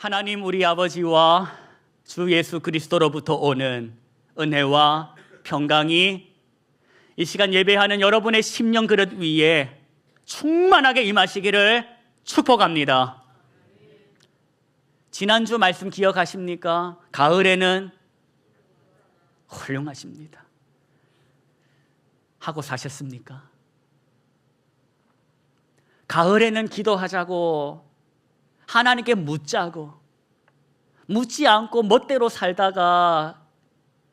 하나님 우리 아버지와 주 예수 그리스도로부터 오는 은혜와 평강이 이 시간 예배하는 여러분의 심령 그릇 위에 충만하게 임하시기를 축복합니다. 지난주 말씀 기억하십니까? 가을에는 훌륭하십니다. 하고 사셨습니까? 가을에는 기도하자고 하나님께 묻자고 묻지 않고 멋대로 살다가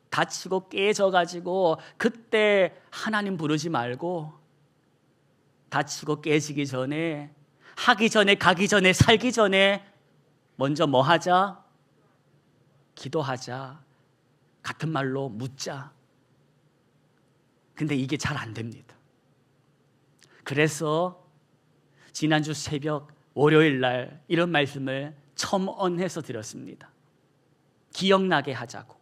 다치고 깨져가지고 그때 하나님 부르지 말고 다치고 깨지기 전에 하기 전에 가기 전에 살기 전에 먼저 뭐 하자? 기도하자. 같은 말로 묻자. 근데 이게 잘 안 됩니다. 그래서 지난주 새벽 월요일 날 이런 말씀을 첨언해서 드렸습니다. 기억나게 하자고.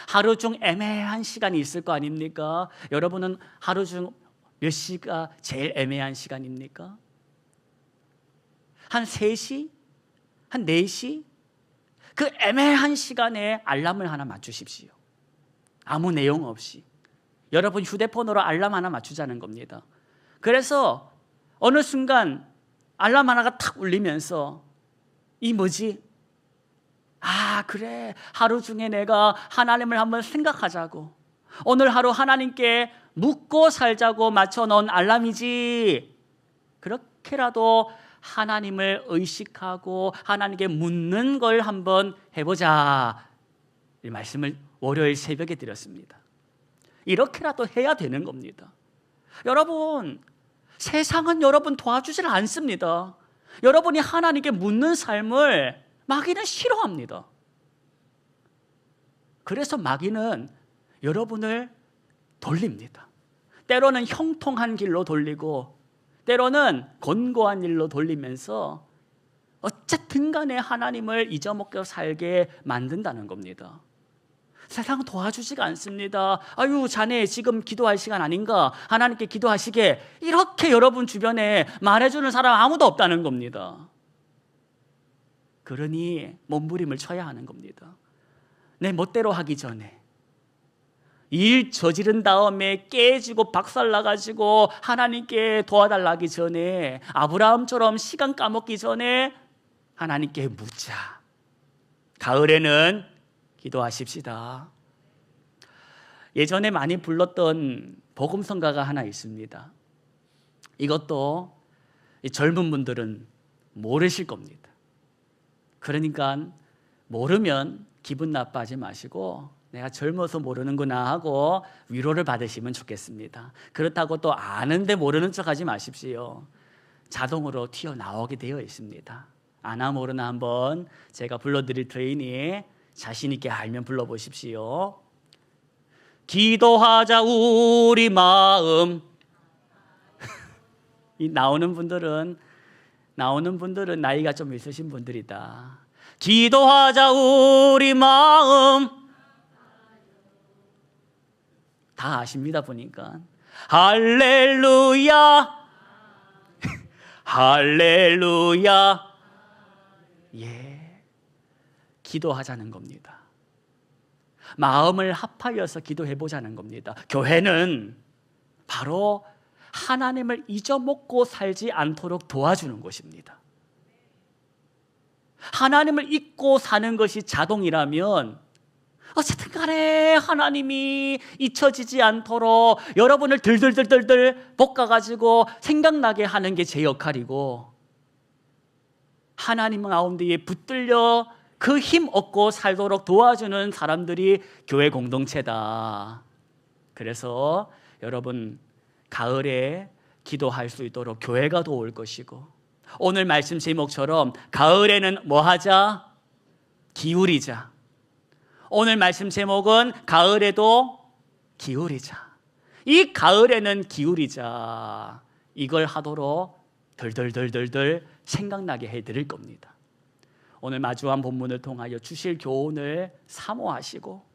하루 중 애매한 시간이 있을 거 아닙니까? 여러분은 하루 중 몇 시가 제일 애매한 시간입니까? 한 3시? 한 4시? 그 애매한 시간에 알람을 하나 맞추십시오. 아무 내용 없이. 여러분 휴대폰으로 알람 하나 맞추자는 겁니다. 그래서 어느 순간 알람 하나가 탁 울리면서 이 뭐지? 아 그래, 하루 중에 내가 하나님을 한번 생각하자고, 오늘 하루 하나님께 묻고 살자고 맞춰놓은 알람이지. 그렇게라도 하나님을 의식하고 하나님께 묻는 걸 한번 해보자, 이 말씀을 월요일 새벽에 드렸습니다. 이렇게라도 해야 되는 겁니다. 여러분, 세상은 여러분 도와주질 않습니다. 여러분이 하나님께 묻는 삶을 마귀는 싫어합니다. 그래서 마귀는 여러분을 돌립니다. 때로는 형통한 길로 돌리고 때로는 곤고한 일로 돌리면서 어쨌든 간에 하나님을 잊어먹고 살게 만든다는 겁니다. 세상은 도와주지가 않습니다. 아유, 자네 지금 기도할 시간 아닌가? 하나님께 기도하시게. 이렇게 여러분 주변에 말해주는 사람 아무도 없다는 겁니다. 그러니 몸부림을 쳐야 하는 겁니다. 내 멋대로 하기 전에, 일 저지른 다음에 깨지고 박살나가지고 하나님께 도와달라 하기 전에, 아브라함처럼 시간 까먹기 전에 하나님께 묻자. 가을에는 기도하십시다. 예전에 많이 불렀던 복음성가가 하나 있습니다. 이것도 젊은 분들은 모르실 겁니다. 그러니까 모르면 기분 나빠하지 마시고 내가 젊어서 모르는구나 하고 위로를 받으시면 좋겠습니다. 그렇다고 또 아는데 모르는 척하지 마십시오. 자동으로 튀어나오게 되어 있습니다. 아나 모르나 한번 제가 불러드릴 테니 자신 있게 알면 불러보십시오. 기도하자 우리 마음. 이 나오는 분들은 나이가 좀 있으신 분들이다. 기도하자 우리 마음. 다 아십니다 보니까. 할렐루야. 할렐루야. 예, 기도하자는 겁니다. 마음을 합하여서 기도해보자는 겁니다. 교회는 바로 하나님을 잊어먹고 살지 않도록 도와주는 곳입니다. 하나님을 잊고 사는 것이 자동이라면 어쨌든 간에 하나님이 잊혀지지 않도록 여러분을 들들들들들 볶아가지고 생각나게 하는 게 제 역할이고, 하나님 가운데에 붙들려 그 힘 얻고 살도록 도와주는 사람들이 교회 공동체다. 그래서 여러분 가을에 기도할 수 있도록 교회가 도울 것이고, 오늘 말씀 제목처럼 가을에는 뭐 하자? 기울이자. 오늘 말씀 제목은 가을에도 기울이자. 이 가을에는 기울이자. 이걸 하도록 덜덜덜덜덜 생각나게 해드릴 겁니다. 오늘 마주한 본문을 통하여 주실 교훈을 사모하시고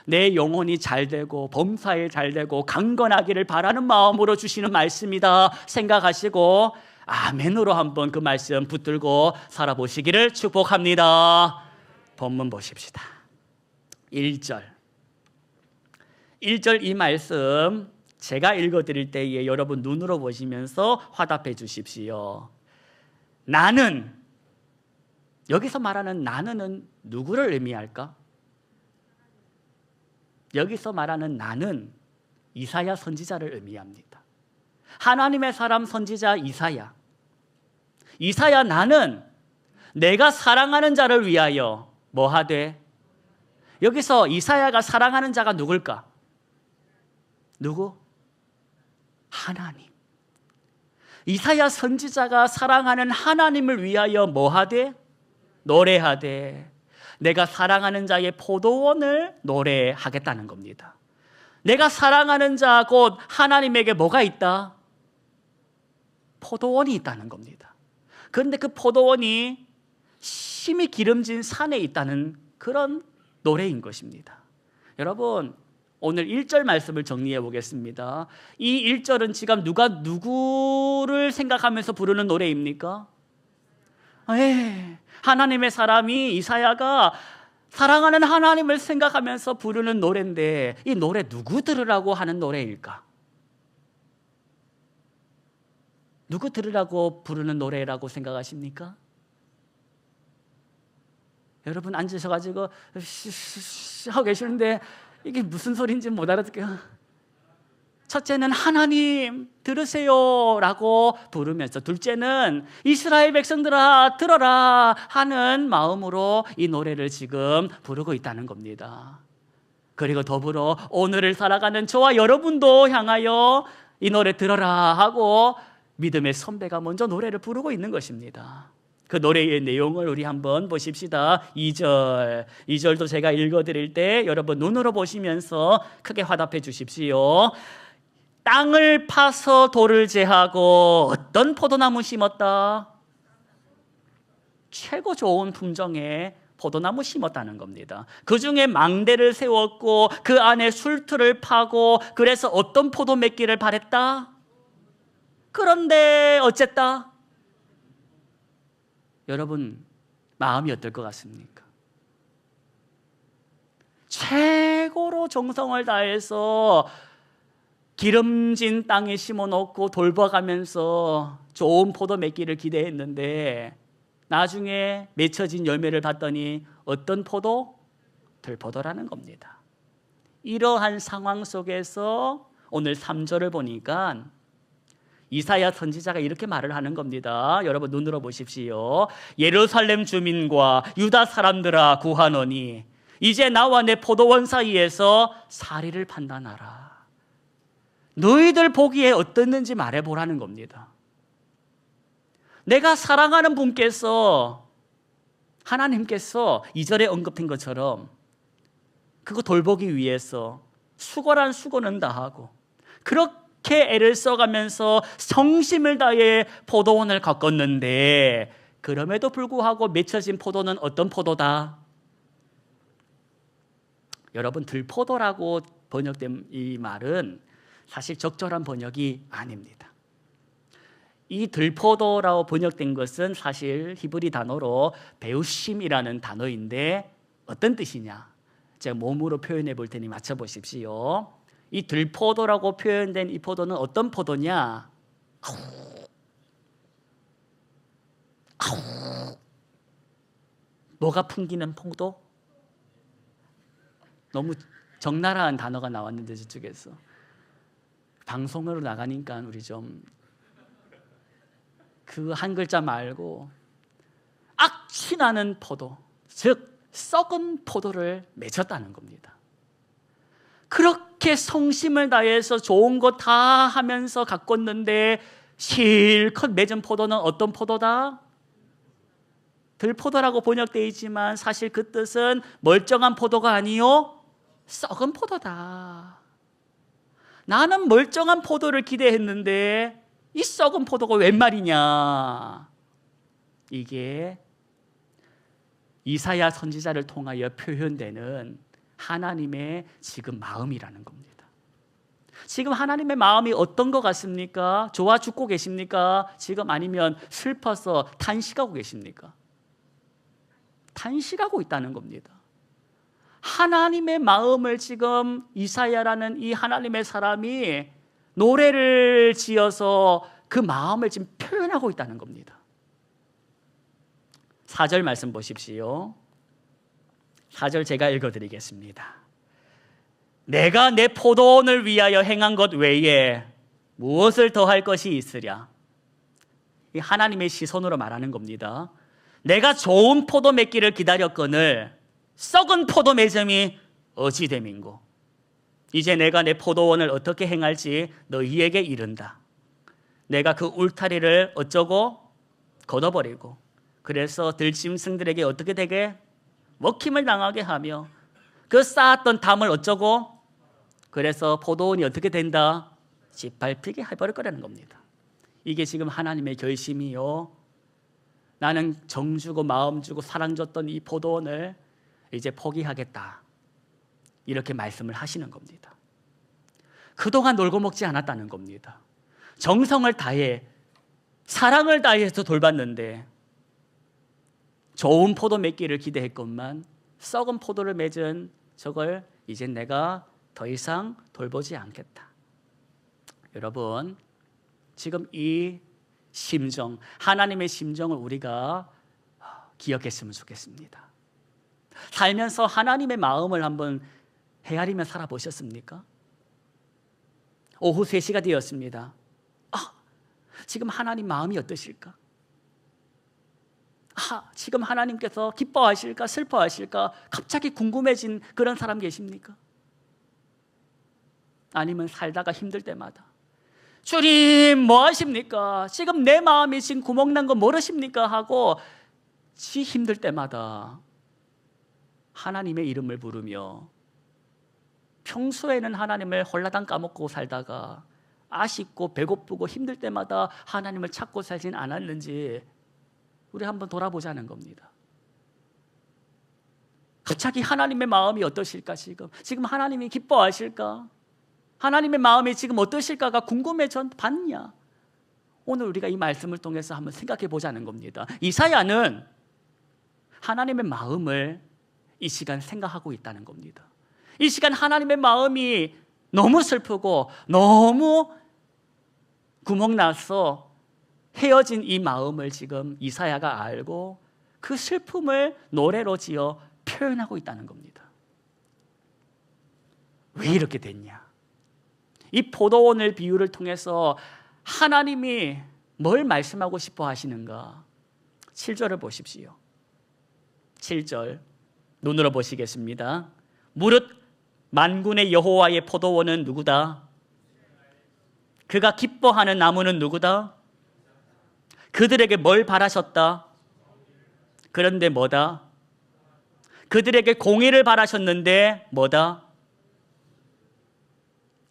내 영혼이 잘되고 범사에 잘되고 강건하기를 바라는 마음으로 주시는 말씀이다 생각하시고 아멘으로 한번 그 말씀 붙들고 살아보시기를 축복합니다. 본문 보십시다. 1절 이 말씀 제가 읽어드릴 때에 여러분 눈으로 보시면서 화답해 주십시오. 나는, 여기서 말하는 나는은 누구를 의미할까? 여기서 말하는 나는 이사야 선지자를 의미합니다. 하나님의 사람 선지자 이사야. 나는 내가 사랑하는 자를 위하여 뭐 하되? 여기서 이사야가 사랑하는 자가 누굴까? 누구? 하나님. 이사야 선지자가 사랑하는 하나님을 위하여 뭐 하되? 노래하되. 내가 사랑하는 자의 포도원을 노래하겠다는 겁니다. 내가 사랑하는 자 곧 하나님에게 뭐가 있다? 포도원이 있다는 겁니다. 그런데 그 포도원이 심히 기름진 산에 있다는 그런 노래인 것입니다. 여러분, 오늘 1절 말씀을 정리해 보겠습니다. 이 1절은 지금 누가 누구를 생각하면서 부르는 노래입니까? 하나님의 사람이 이사야가 사랑하는 하나님을 생각하면서 부르는 노래인데, 이 노래 누구 들으라고 하는 노래일까? 누구 들으라고 부르는 노래라고 생각하십니까? 여러분 앉으셔가지고 하고 계시는데 이게 무슨 소리인지 못 알아듣게요. 첫째는 하나님 들으세요 라고 부르면서, 둘째는 이스라엘 백성들아 들어라 하는 마음으로 이 노래를 지금 부르고 있다는 겁니다. 그리고 더불어 오늘을 살아가는 저와 여러분도 향하여 이 노래 들어라 하고 믿음의 선배가 먼저 노래를 부르고 있는 것입니다. 그 노래의 내용을 우리 한번 보십시다. 2절도 제가 읽어드릴 때 여러분 눈으로 보시면서 크게 화답해 주십시오. 땅을 파서 돌을 제하고 어떤 포도나무 심었다? 최고 좋은 품종의 포도나무 심었다는 겁니다. 그 중에 망대를 세웠고 그 안에 술틀을 파고, 그래서 어떤 포도 맺기를 바랬다? 그런데 어쨌다? 여러분 마음이 어떨 것 같습니까? 최고로 정성을 다해서 기름진 땅에 심어놓고 돌봐가면서 좋은 포도 맺기를 기대했는데 나중에 맺혀진 열매를 봤더니 어떤 포도? 들포도라는 겁니다. 이러한 상황 속에서 오늘 3절을 보니까 이사야 선지자가 이렇게 말을 하는 겁니다. 여러분 눈으로 보십시오. 예루살렘 주민과 유다 사람들아 구하노니 이제 나와 내 포도원 사이에서 사리를 판단하라. 너희들 보기에 어떻는지 말해보라는 겁니다. 내가 사랑하는 분께서, 하나님께서 2절에 언급한 것처럼 그거 돌보기 위해서 수고란 수고는 다하고 그렇게 애를 써가면서 성심을 다해 포도원을 가꿨는데, 그럼에도 불구하고 맺혀진 포도는 어떤 포도다? 여러분 들포도라고 번역된 이 말은 사실 적절한 번역이 아닙니다. 이 들포도라고 번역된 것은 사실 히브리 단어로 베우심이라는 단어인데 어떤 뜻이냐? 제가 몸으로 표현해 볼 테니 맞춰보십시오. 이 들포도라고 표현된 이 포도는 어떤 포도냐? 뭐가 풍기는 포도? 너무 적나라한 단어가 나왔는데 저쪽에서 방송으로 나가니까 우리 좀 그 한 글자 말고 악취 나는 포도, 즉 썩은 포도를 맺었다는 겁니다. 그렇게 성심을 다해서 좋은 거 다 하면서 가꿨는데 실컷 맺은 포도는 어떤 포도다? 들포도라고 번역되어 있지만 사실 그 뜻은 멀쩡한 포도가 아니요 썩은 포도다. 나는 멀쩡한 포도를 기대했는데 이 썩은 포도가 웬 말이냐? 이게 이사야 선지자를 통하여 표현되는 하나님의 지금 마음이라는 겁니다. 지금 하나님의 마음이 어떤 것 같습니까? 좋아 죽고 계십니까? 지금 아니면 슬퍼서 탄식하고 계십니까? 탄식하고 있다는 겁니다. 하나님의 마음을 지금 이사야라는 이 하나님의 사람이 노래를 지어서 그 마음을 지금 표현하고 있다는 겁니다. 4절 말씀 보십시오. 4절 제가 읽어드리겠습니다. 내가 내 포도원을 위하여 행한 것 외에 무엇을 더할 것이 있으랴. 이 하나님의 시선으로 말하는 겁니다. 내가 좋은 포도 맺기를 기다렸거늘 썩은 포도 맺음이 어찌됨인고. 이제 내가 내 포도원을 어떻게 행할지 너희에게 이른다. 내가 그 울타리를 어쩌고 걷어버리고 그래서 들짐승들에게 어떻게 되게 먹힘을 당하게 하며 그 쌓았던 담을 어쩌고 그래서 포도원이 어떻게 된다? 짓밟히게 해버릴 거라는 겁니다. 이게 지금 하나님의 결심이요. 나는 정 주고 마음 주고 사랑 줬던 이 포도원을 이제 포기하겠다. 이렇게 말씀을 하시는 겁니다. 그동안 놀고 먹지 않았다는 겁니다. 정성을 다해 사랑을 다해서 돌봤는데 좋은 포도 맺기를 기대했건만 썩은 포도를 맺은 저걸 이제 내가 더 이상 돌보지 않겠다. 여러분, 지금 이 심정, 하나님의 심정을 우리가 기억했으면 좋겠습니다. 살면서 하나님의 마음을 한번 헤아리며 살아보셨습니까? 오후 3시가 되었습니다. 지금 하나님 마음이 어떠실까? 지금 하나님께서 기뻐하실까 슬퍼하실까 갑자기 궁금해진 그런 사람 계십니까? 아니면 살다가 힘들 때마다 주님 뭐 하십니까? 지금 내 마음이 지금 구멍난 거 모르십니까? 하고 지 힘들 때마다 하나님의 이름을 부르며 평소에는 하나님을 홀라당 까먹고 살다가 아쉽고 배고프고 힘들 때마다 하나님을 찾고 살진 않았는지 우리 한번 돌아보자는 겁니다. 갑자기 하나님의 마음이 어떠실까? 지금 하나님이 기뻐하실까? 하나님의 마음이 지금 어떠실까가 궁금해져 봤냐? 오늘 우리가 이 말씀을 통해서 한번 생각해 보자는 겁니다. 이사야는 하나님의 마음을 이 시간 생각하고 있다는 겁니다. 이 시간 하나님의 마음이 너무 슬프고 너무 구멍나서 헤어진 이 마음을 지금 이사야가 알고 그 슬픔을 노래로 지어 표현하고 있다는 겁니다. 왜 이렇게 됐냐? 이 포도원을 비유를 통해서 하나님이 뭘 말씀하고 싶어 하시는가? 7절을 보십시오. 7절 눈으로 보시겠습니다. 무릇 만군의 여호와의 포도원은 누구다? 그가 기뻐하는 나무는 누구다? 그들에게 뭘 바라셨다? 그런데 뭐다? 그들에게 공의를 바라셨는데 뭐다?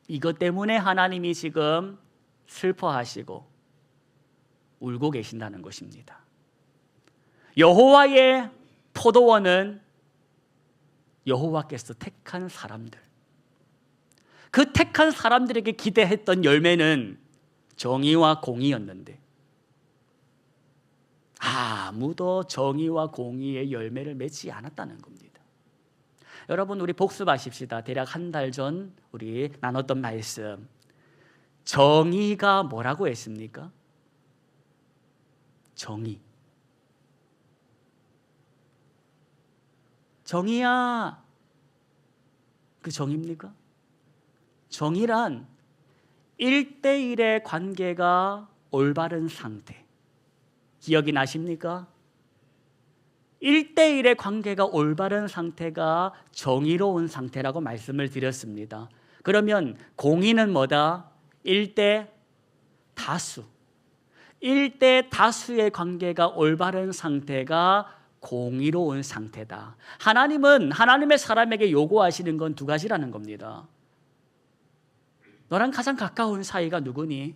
이것 때문에 하나님이 지금 슬퍼하시고 울고 계신다는 것입니다. 여호와의 포도원은 여호와께서 택한 사람들, 그 택한 사람들에게 기대했던 열매는 정의와 공의였는데 아무도 정의와 공의의 열매를 맺지 않았다는 겁니다. 여러분, 우리 복습하십시다. 대략 한 달 전 우리 나눴던 말씀, 정의가 뭐라고 했습니까? 정의야, 그 정의입니까? 정의란 1대1의 관계가 올바른 상태, 기억이 나십니까? 1대1의 관계가 올바른 상태가 정의로운 상태라고 말씀을 드렸습니다. 그러면 공의는 뭐다? 1대 다수. 1대 다수의 관계가 올바른 상태가 공의로운 상태다. 하나님은 하나님의 사람에게 요구하시는 건 2가지라는 겁니다. 너랑 가장 가까운 사이가 누구니?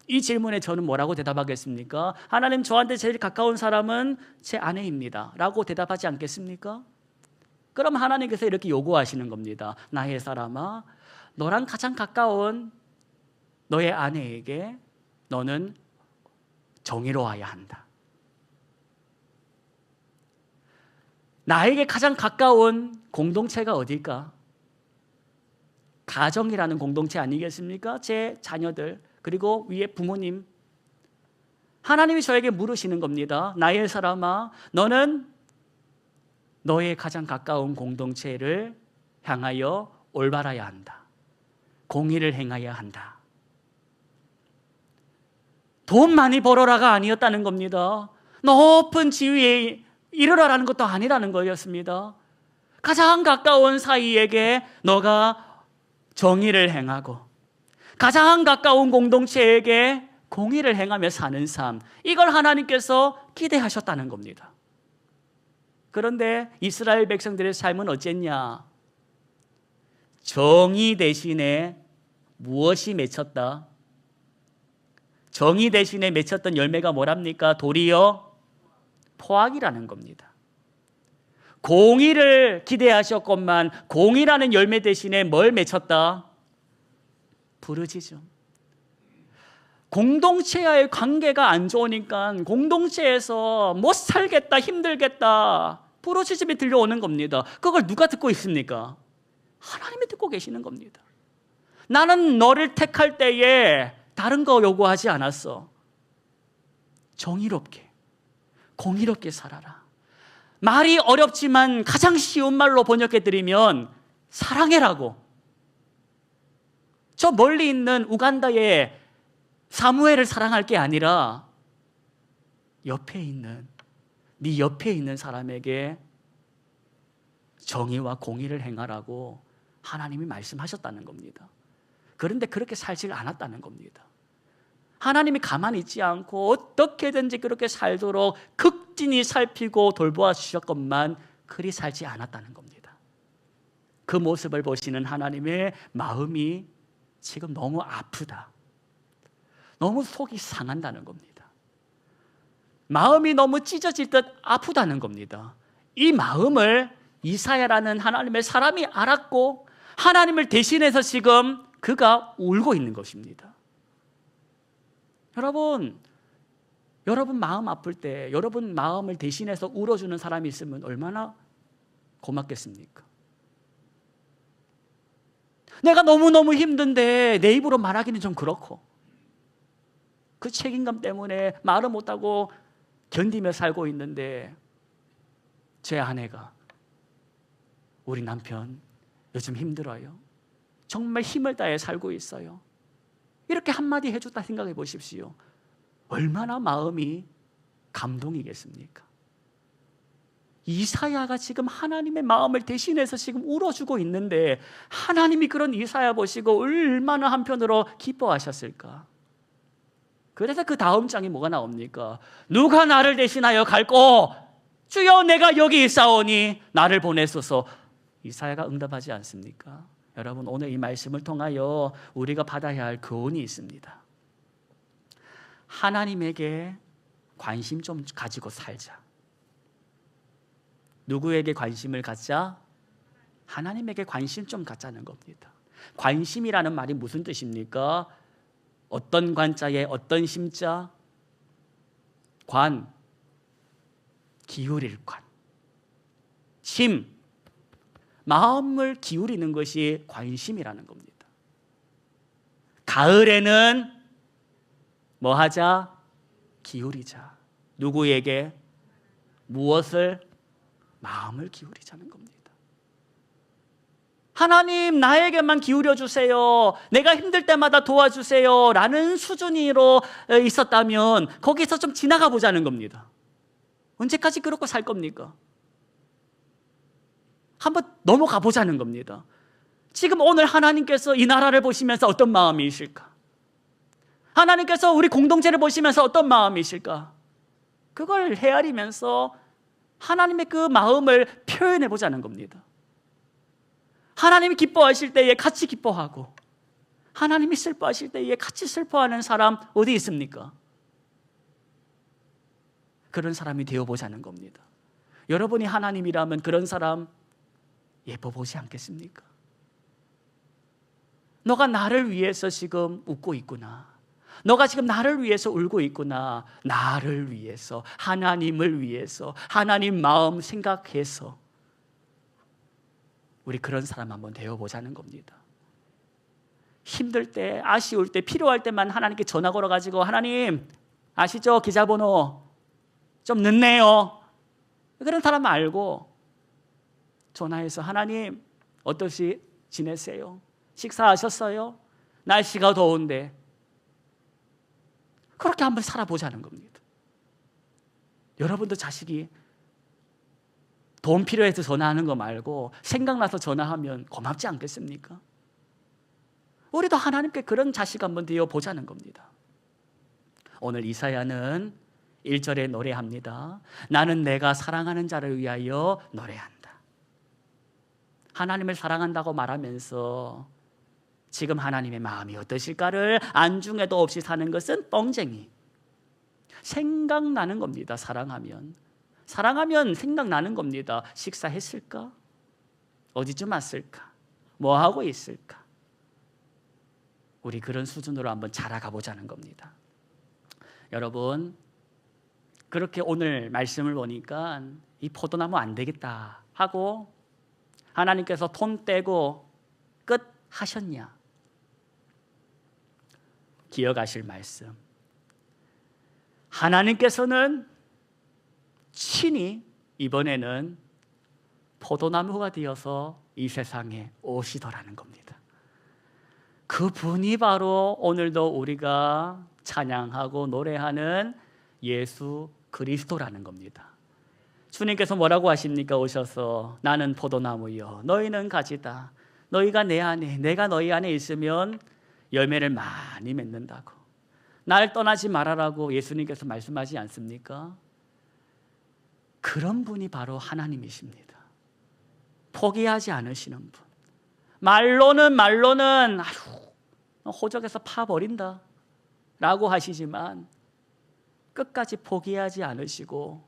이 질문에 저는 뭐라고 대답하겠습니까? 하나님, 저한테 제일 가까운 사람은 제 아내입니다 라고 대답하지 않겠습니까? 그럼 하나님께서 이렇게 요구하시는 겁니다. 나의 사람아, 너랑 가장 가까운 너의 아내에게 너는 정의로워야 한다. 나에게 가장 가까운 공동체가 어딜까? 가정이라는 공동체 아니겠습니까? 제 자녀들, 그리고 위에 부모님. 하나님이 저에게 물으시는 겁니다. 나의 사람아, 너는 너의 가장 가까운 공동체를 향하여 올바라야 한다. 공의를 행해야 한다. 돈 많이 벌어라가 아니었다는 겁니다. 높은 지위에 이르러라는 것도 아니라는 거였습니다. 가장 가까운 사이에게 너가 정의를 행하고 가장 가까운 공동체에게 공의를 행하며 사는 삶, 이걸 하나님께서 기대하셨다는 겁니다. 그런데 이스라엘 백성들의 삶은 어쨌냐? 정의 대신에 무엇이 맺혔다? 정의 대신에 맺혔던 열매가 뭐랍니까? 도리어 포악이라는 겁니다. 공의를 기대하셨건만 공의라는 열매 대신에 뭘 맺혔다? 부르짖음. 공동체와의 관계가 안 좋으니까 공동체에서 못 살겠다, 힘들겠다, 부르짖음이 들려오는 겁니다. 그걸 누가 듣고 있습니까? 하나님이 듣고 계시는 겁니다. 나는 너를 택할 때에 다른 거 요구하지 않았어. 정의롭게, 공의롭게 살아라. 말이 어렵지만 가장 쉬운 말로 번역해드리면 사랑해라고. 저 멀리 있는 우간다의 사무엘을 사랑할 게 아니라 옆에 있는, 네 옆에 있는 사람에게 정의와 공의를 행하라고 하나님이 말씀하셨다는 겁니다. 그런데 그렇게 살지 않았다는 겁니다. 하나님이 가만히 있지 않고 어떻게든지 그렇게 살도록 극진히 살피고 돌보아 주셨건만 그리 살지 않았다는 겁니다. 그 모습을 보시는 하나님의 마음이 지금 너무 아프다, 너무 속이 상한다는 겁니다. 마음이 너무 찢어질 듯 아프다는 겁니다. 이 마음을 이사야라는 하나님의 사람이 알았고 하나님을 대신해서 지금 그가 울고 있는 것입니다. 여러분 마음 아플 때 여러분 마음을 대신해서 울어주는 사람이 있으면 얼마나 고맙겠습니까? 내가 너무너무 힘든데 내 입으로 말하기는 좀 그렇고 그 책임감 때문에 말을 못하고 견디며 살고 있는데 제 아내가, 우리 남편 요즘 힘들어요, 정말 힘을 다해 살고 있어요, 이렇게 한마디 해줬다 생각해 보십시오. 얼마나 마음이 감동이겠습니까? 이사야가 지금 하나님의 마음을 대신해서 지금 울어주고 있는데 하나님이 그런 이사야 보시고 얼마나 한편으로 기뻐하셨을까? 그래서 그 다음 장이 뭐가 나옵니까? 누가 나를 대신하여 갈꼬? 주여 내가 여기 있사오니 나를 보내소서. 이사야가 응답하지 않습니까? 여러분, 오늘 이 말씀을 통하여 우리가 받아야 할 교훈이 있습니다. 하나님에게 관심 좀 가지고 살자. 누구에게 관심을 갖자? 하나님에게 관심 좀 갖자는 겁니다. 관심이라는 말이 무슨 뜻입니까? 어떤 관자에 어떤 심자? 관, 기울일 관. 심, 마음을 기울이는 것이 관심이라는 겁니다. 가을에는 뭐 하자? 기울이자. 누구에게? 무엇을? 마음을 기울이자는 겁니다. 하나님 나에게만 기울여 주세요, 내가 힘들 때마다 도와주세요 라는 수준으로 있었다면 거기서 좀 지나가 보자는 겁니다. 언제까지 그렇게 살 겁니까? 한번 넘어가 보자는 겁니다. 지금 오늘 하나님께서 이 나라를 보시면서 어떤 마음이실까? 하나님께서 우리 공동체를 보시면서 어떤 마음이실까? 그걸 헤아리면서 하나님의 그 마음을 표현해 보자는 겁니다. 하나님이 기뻐하실 때에 같이 기뻐하고 하나님이 슬퍼하실 때에 같이 슬퍼하는 사람 어디 있습니까? 그런 사람이 되어보자는 겁니다. 여러분이 하나님이라면 그런 사람 예뻐 보지 않겠습니까? 너가 나를 위해서 지금 웃고 있구나. 너가 지금 나를 위해서 울고 있구나. 나를 위해서, 하나님을 위해서, 하나님 마음 생각해서 우리 그런 사람 한번 되어보자는 겁니다. 힘들 때, 아쉬울 때, 필요할 때만 하나님께 전화 걸어가지고 하나님 아시죠? 계좌번호 좀 늦네요. 그런 사람 말고 전화해서 하나님 어떠시 지내세요? 식사하셨어요? 날씨가 더운데. 그렇게 한번 살아보자는 겁니다. 여러분도 자식이 돈 필요해서 전화하는 거 말고 생각나서 전화하면 고맙지 않겠습니까? 우리도 하나님께 그런 자식 한번 되어 보자는 겁니다. 오늘 이사야는 1절에 노래합니다. 나는 내가 사랑하는 자를 위하여 노래한다. 하나님을 사랑한다고 말하면서 지금 하나님의 마음이 어떠실까를 안중에도 없이 사는 것은 뻥쟁이. 생각나는 겁니다. 사랑하면 생각나는 겁니다. 식사했을까? 어디쯤 왔을까? 뭐 하고 있을까? 우리 그런 수준으로 한번 자라가 보자는 겁니다. 여러분, 그렇게 오늘 말씀을 보니까 이 포도나무 안 되겠다 하고 하나님께서 돈 떼고 끝 하셨냐? 기억하실 말씀. 하나님께서는 친히 이번에는 포도나무가 되어서 이 세상에 오시더라는 겁니다. 그분이 바로 오늘도 우리가 찬양하고 노래하는 예수 그리스도라는 겁니다. 주님께서 뭐라고 하십니까? 오셔서 나는 포도나무요 너희는 가지다. 너희가 내 안에, 내가 너희 안에 있으면 열매를 많이 맺는다고. 날 떠나지 말아라고 예수님께서 말씀하지 않습니까? 그런 분이 바로 하나님이십니다. 포기하지 않으시는 분. 말로는 호적에서 파버린다 라고 하시지만 끝까지 포기하지 않으시고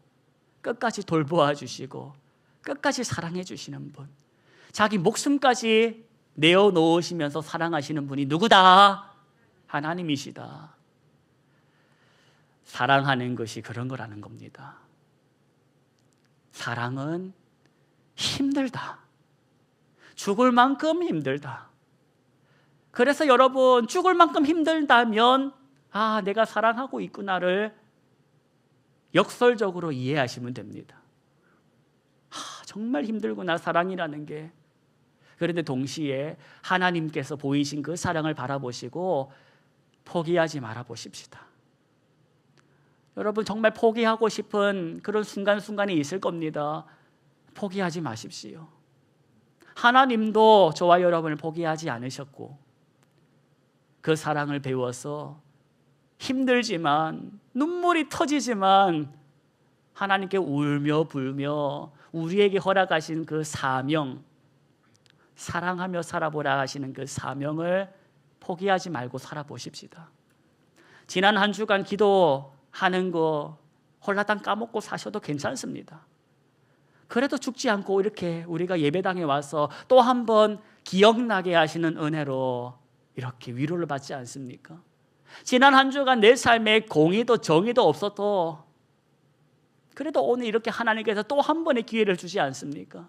끝까지 돌보아 주시고 끝까지 사랑해 주시는 분, 자기 목숨까지 내어놓으시면서 사랑하시는 분이 누구다? 하나님이시다. 사랑하는 것이 그런 거라는 겁니다. 사랑은 힘들다. 죽을 만큼 힘들다. 그래서 여러분, 죽을 만큼 힘들다면 내가 사랑하고 있구나를 역설적으로 이해하시면 됩니다. 정말 힘들구나, 사랑이라는 게. 그런데 동시에 하나님께서 보이신 그 사랑을 바라보시고 포기하지 말아 보십시다. 여러분, 정말 포기하고 싶은 그런 순간순간이 있을 겁니다. 포기하지 마십시오. 하나님도 저와 여러분을 포기하지 않으셨고 그 사랑을 배워서 힘들지만 눈물이 터지지만 하나님께 울며 불며 우리에게 허락하신 그 사명, 사랑하며 살아보라 하시는 그 사명을 포기하지 말고 살아보십시다. 지난 한 주간 기도하는 거 홀라당 까먹고 사셔도 괜찮습니다. 그래도 죽지 않고 이렇게 우리가 예배당에 와서 또 한 번 기억나게 하시는 은혜로 이렇게 위로를 받지 않습니까? 지난 한 주간 내 삶에 공의도 정의도 없어도 그래도 오늘 이렇게 하나님께서 또 한 번의 기회를 주지 않습니까?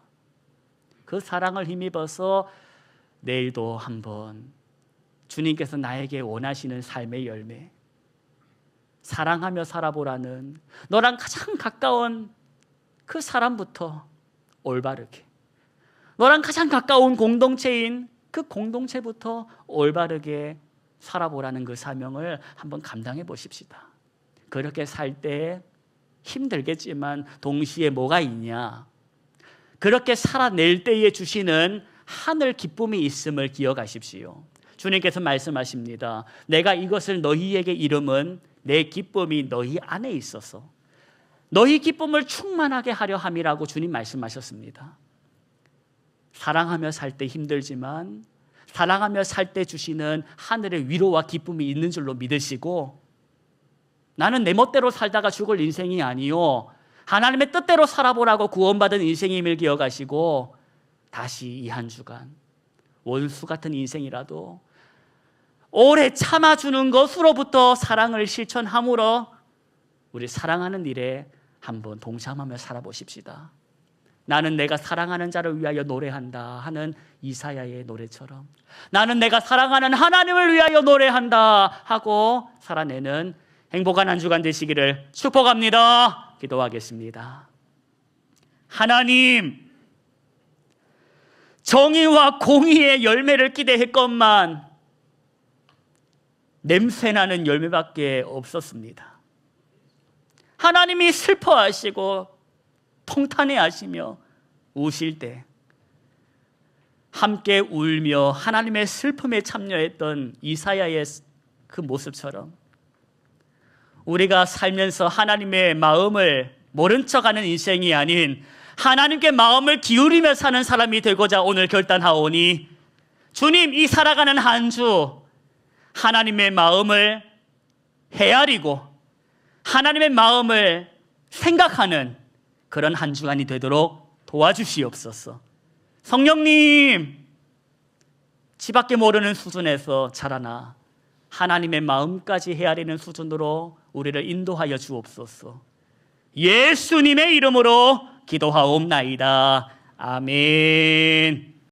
그 사랑을 힘입어서 내일도 한번 주님께서 나에게 원하시는 삶의 열매, 사랑하며 살아보라는 너랑 가장 가까운 그 사람부터 올바르게, 너랑 가장 가까운 공동체인 그 공동체부터 올바르게 살아보라는 그 사명을 한번 감당해 보십시다. 그렇게 살 때 힘들겠지만 동시에 뭐가 있냐? 그렇게 살아낼 때에 주시는 하늘 기쁨이 있음을 기억하십시오. 주님께서 말씀하십니다. 내가 이것을 너희에게 이름은 내 기쁨이 너희 안에 있어서 너희 기쁨을 충만하게 하려 함이라고 주님 말씀하셨습니다. 사랑하며 살 때 힘들지만 사랑하며 살 때 주시는 하늘의 위로와 기쁨이 있는 줄로 믿으시고, 나는 내 멋대로 살다가 죽을 인생이 아니요 하나님의 뜻대로 살아보라고 구원받은 인생임을 기억하시고 다시 이 한 주간 원수 같은 인생이라도 오래 참아주는 것으로부터 사랑을 실천함으로 우리 사랑하는 일에 한번 동참하며 살아보십시다. 나는 내가 사랑하는 자를 위하여 노래한다 하는 이사야의 노래처럼, 나는 내가 사랑하는 하나님을 위하여 노래한다 하고 살아내는 행복한 한 주간 되시기를 축복합니다. 기도하겠습니다. 하나님, 정의와 공의의 열매를 기대했건만 냄새나는 열매밖에 없었습니다. 하나님이 슬퍼하시고 통탄해하시며 우실 때 함께 울며 하나님의 슬픔에 참여했던 이사야의 그 모습처럼 우리가 살면서 하나님의 마음을 모른 척하는 인생이 아닌 하나님께 마음을 기울이며 사는 사람이 되고자 오늘 결단하오니, 주님, 이 살아가는 한 주 하나님의 마음을 헤아리고 하나님의 마음을 생각하는 그런 한 주간이 되도록 도와주시옵소서. 성령님, 지밖에 모르는 수준에서 자라나 하나님의 마음까지 헤아리는 수준으로 우리를 인도하여 주옵소서. 예수님의 이름으로 기도하옵나이다. 아멘.